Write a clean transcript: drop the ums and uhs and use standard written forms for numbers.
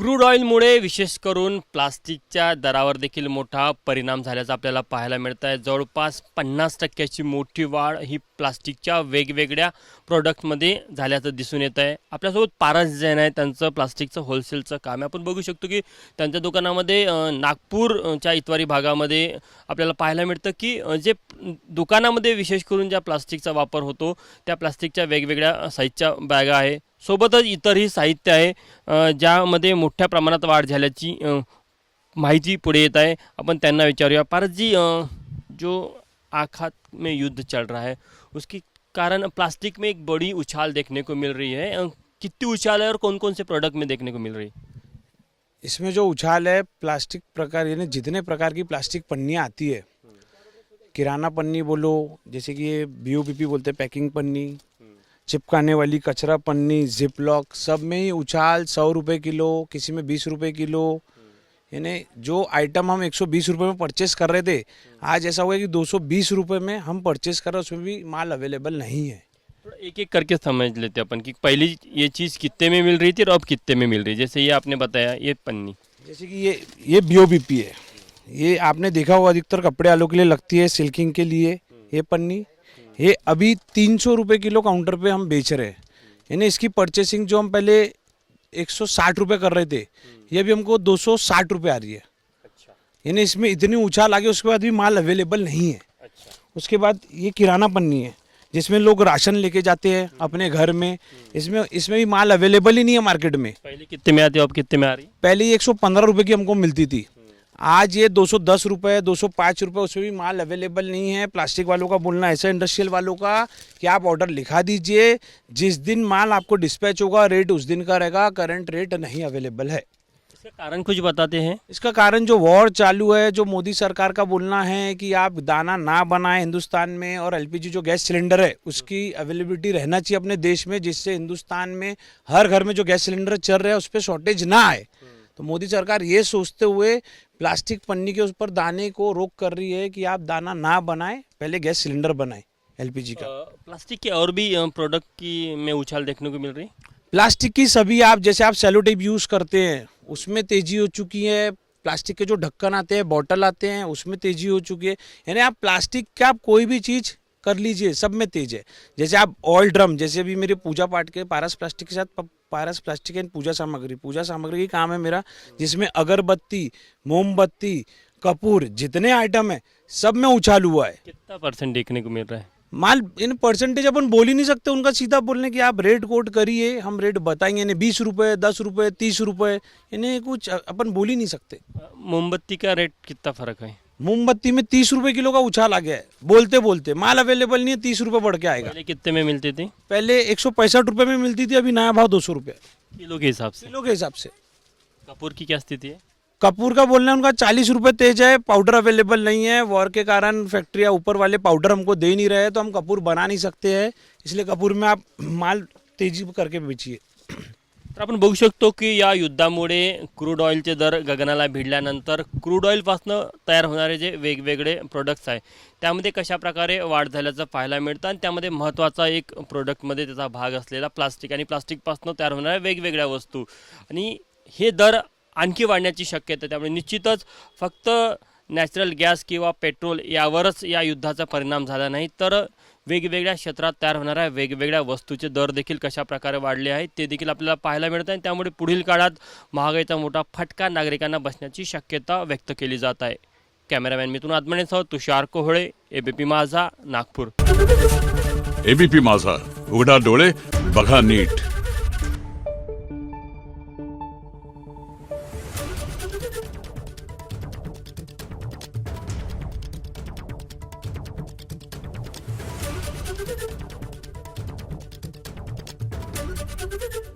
Crude ऑइलमुळे विशेष करून प्लास्टिकच्या दरावर देखील मोठा परिणाम झाल्याचा आपल्याला पाहायला मिळत आहे। जवळपास 50% मोठी वाढ ही प्लास्टिकच्या वेगवेगळ्या प्रोडक्टमध्ये झाल्याचं दिसून येत आहे। आपल्यासोबत पारस जैन आहे, त्यांचं प्लास्टिकचं होलसेलचं काम आहे। आपण बघू शकतो की त्यांच्या दुकानामध्ये नागपूरच्या इतवारी भागामध्ये आपल्याला पाहायला मिळतं की जे दुकानामध्ये विशेष करून ज्या प्लास्टिकचा वापर होतो त्या प्लास्टिकच्या वेगवेगळ्या साईजच्या बॅगा आहे, सोबतच इतरही साहित्य आहे ज्यामध्ये मोठ्या प्रमाणात वाढ झाल्याची माहिती पुढे येत आहे। आपण त्यांना विचारूया, पारस जी, जो आखात में युद्ध चल रहा है उसकी कारण प्लास्टिक में एक बड़ी उछाल देखने को मिल रही है, कितनी उछाल है और कौन कौन से प्रोडक्ट में देखने को मिल रही है? इसमें जो उछाल है प्लास्टिक प्रकार यानी जितने प्रकार की प्लास्टिक पन्नियाँ आती है, किराना पन्नी बोलो, जैसे कि ये BOPP बोलते हैं पैकिंग पन्नी, चिपकाने वाली कचरा पन्नी, जिप लॉक, सब में ही उछाल 100 रुपये किलो, किसी में 20 रुपये किलो। यानी जो आइटम हम 120 रुपये में परचेस कर रहे थे, आज ऐसा हुआ है कि 220 रुपये में हम परचेस कर रहे हैं, उसमें भी माल अवेलेबल नहीं है। थोड़ा एक एक करके समझ लेते अपन कि पहली ये चीज़ कितने में मिल रही थी और अब कितने में मिल रही है। जैसे ये आपने बताया ये पन्नी, जैसे कि ये BOPP है, ये आपने देखा होगा अधिकतर कपड़े वालों के लिए लगती है, सिल्किंग के लिए ये पन्नी। ये अभी 300 रुपये किलो काउंटर पे हम बेच रहे हैं। यानी इसकी परचेसिंग जो हम पहले 160 रुपये कर रहे थे, ये अभी हमको 260 रुपये आ रही है। अच्छा यानी इसमें इतनी उछाल आ गई, उसके बाद भी माल अवेलेबल नहीं है। अच्छा, उसके बाद ये किराना पन्नी है जिसमें लोग राशन लेके जाते हैं अपने घर में, इसमें भी माल अवेलेबल ही नहीं है मार्केट में। पहले कितने में आती है, अब कितने में आ रही है? पहले ये 115 रुपये की हमको मिलती थी, आज ये 210 रुपये, 205 रुपये, उसमें भी माल अवेलेबल नहीं है। प्लास्टिक वालों का बोलना ऐसा, इंडस्ट्रियल वालों का, कि आप ऑर्डर लिखा दीजिए, जिस दिन माल आपको डिस्पैच होगा रेट उस दिन का रहेगा, करंट रेट नहीं अवेलेबल है। इसका कारण कुछ बताते हैं? इसका कारण जो वॉर चालू है, जो मोदी सरकार का बोलना है कि आप दाना ना बनाएं हिंदुस्तान में, और LPG जो गैस सिलेंडर है उसकी अवेलेबिलिटी रहना चाहिए अपने देश में, जिससे हिंदुस्तान में हर घर में जो गैस सिलेंडर चल रहे हैं उस पर शॉर्टेज ना आए। तो मोदी सरकार ये सोचते हुए प्लास्टिक पन्नी के ऊपर दाने को रोक कर रही है कि आप दाना ना बनाएं, पहले गैस सिलेंडर बनाएं LPG का। प्लास्टिक के और भी प्रोडक्ट की में उछाल देखने को मिल रही है? प्लास्टिक की सभी, आप जैसे आप सेलो टेप यूज़ करते हैं उसमें तेज़ी हो चुकी है, प्लास्टिक के जो ढक्कन आते हैं, बॉटल आते हैं, उसमें तेज़ी हो चुकी है। यानी आप प्लास्टिक का आप कोई भी चीज़ कर लीजिए, सब में तेज है। जैसे आप ऑयल ड्रम, जैसे अभी मेरे पूजा पाठ के पारस प्लास्टिक के साथ पारस प्लास्टिक एंड पूजा सामग्री की काम है मेरा, जिसमें अगरबत्ती, मोमबत्ती, कपूर, जितने आइटम है सब में उछाल हुआ है। कितना परसेंट देखने को मिल रहा है? माल इन परसेंटेज अपन बोल ही नहीं सकते, उनका सीधा बोलने कि आप रेट कोट करिए, हम रेट बताएंगे। यानी 20 रुपये, 10 रुपये, 30 रुपये, यानी कुछ अपन बोल ही नहीं सकते। मोमबत्ती का रेट कितना फर्क है? मोमबत्ती में 30 रुपये किलो का उछाल आ गया है, बोलते बोलते माल अवेलेबल नहीं है, 30 रुपये बढ़ के आएगा। पहले कितने में मिलती थी? पहले 165 रुपये में मिलती थी, अभी नया भाव 200 रुपये किलो के हिसाब से। किलो के हिसाब से। कपूर की क्या स्थिति है? कपूर का बोलना है उनका 40 रुपये तेज है, पाउडर अवेलेबल नहीं है, वॉर के कारण फैक्ट्रियाँ ऊपर वाले पाउडर हमको दे नहीं रहे, तो हम कपूर बना नहीं सकते हैं, इसलिए कपूर में आप माल तेजी करके बेचिए। तर आपण बघू शकतो की या युद्धामुळे क्रूड ऑइलचे दर गगनाला भिडल्यानंतर क्रूड ऑइलपासून तयार होणारे जे वेगवेगळे प्रोडक्ट्स आहे त्यामध्ये कशा प्रकारे वाढ झाल्याचं पाहायला मिळतं, आणि त्यामध्ये महत्त्वाचा एक प्रोडक्टमध्ये त्याचा भाग असलेला प्लास्टिक आणि प्लास्टिकपासून तयार होणाऱ्या वेगवेगळ्या वस्तू, आणि हे दर आणखी वाढण्याची शक्यता. त्यामुळे निश्चितच फक्त नॅचरल गॅस किंवा पेट्रोल यावरच या युद्धाचा परिणाम झाला नाही, तर वेगवेगळ्या क्षेत्रात तयार होणाऱ्या वेगवेगळ्या वस्तूचे दर देखील कशा प्रकारे वाढले आहेत ते देखील आपल्याला पाहायला मिळतं, आणि त्यामुळे पुढील काळात महागाईचा मोठा फटका नागरिकांना बसण्याची शक्यता व्यक्त केली जात आहे. कॅमेरामॅन मिथुन आत्मनेसह तुषार कोहळे, ABP माझा, नागपूर. ABP माझा, उघडा डोळे बघा नीट. Thank you.